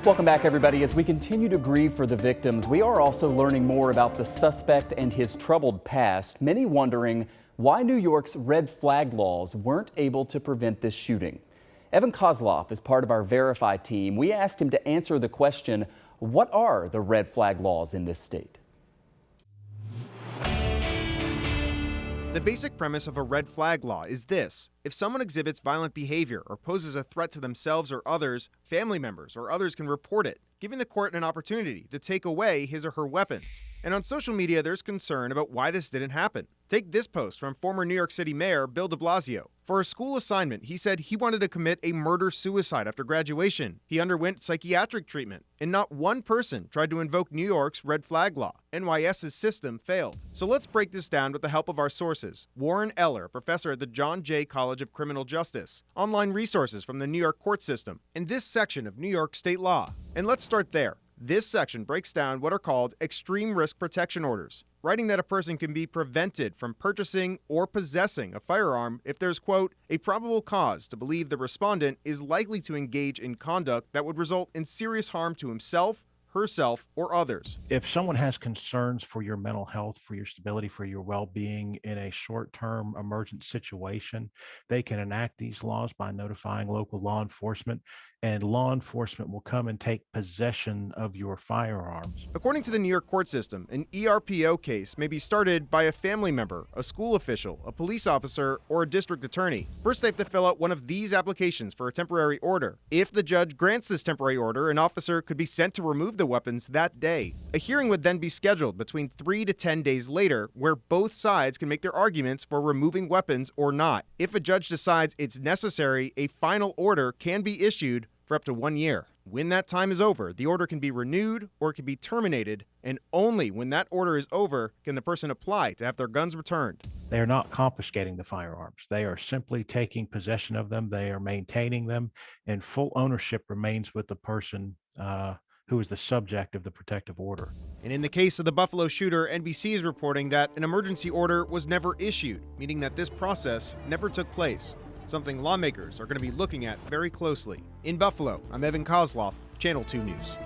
Welcome back, everybody. As we continue to grieve for the victims, we are also learning more about the suspect and his troubled past. Many wondering why New York's red flag laws weren't able to prevent this shooting. Evan Kozloff is part of our Verify team. We asked him to answer the question, what are the red flag laws in this state? The basic premise of a red flag law is this: if someone exhibits violent behavior or poses a threat to themselves or others, family members or others can report it, giving the court an opportunity to take away his or her weapons. And on social media, there's concern about why this didn't happen. Take this post from former New York City Mayor Bill de Blasio. For a school assignment, he said he wanted to commit a murder-suicide after graduation. He underwent psychiatric treatment, and not one person tried to invoke New York's red flag law. NYS's system failed. So let's break this down with the help of our sources. Warren Eller, professor at the John Jay College of Criminal Justice, online resources from the New York court system, and this section of New York state law. And let's start there. This section breaks down what are called extreme risk protection orders, writing that a person can be prevented from purchasing or possessing a firearm if there's, quote, a probable cause to believe the respondent is likely to engage in conduct that would result in serious harm to himself, herself, or others. If someone has concerns for your mental health, for your stability, for your well-being in a short-term emergent situation, they can enact these laws by notifying local law enforcement, and law enforcement will come and take possession of your firearms. According to the New York court system, an ERPO case may be started by a family member, a school official, a police officer, or a district attorney. First, they have to fill out one of these applications for a temporary order. If the judge grants this temporary order, an officer could be sent to remove the weapons that day. A hearing would then be scheduled between 3 to 10 days later, where both sides can make their arguments for removing weapons or not. If a judge decides it's necessary, a final order can be issued for up to 1 year. When that time is over, the order can be renewed or it can be terminated, and only when that order is over can the person apply to have their guns returned. They are not confiscating the firearms. They are simply taking possession of them. They are maintaining them, and full ownership remains with the person who is the subject of the protective order. And in the case of the Buffalo shooter, NBC is reporting that an emergency order was never issued, meaning that this process never took place, something lawmakers are going to be looking at very closely. In Buffalo, I'm Evan Kozloff, Channel 2 News.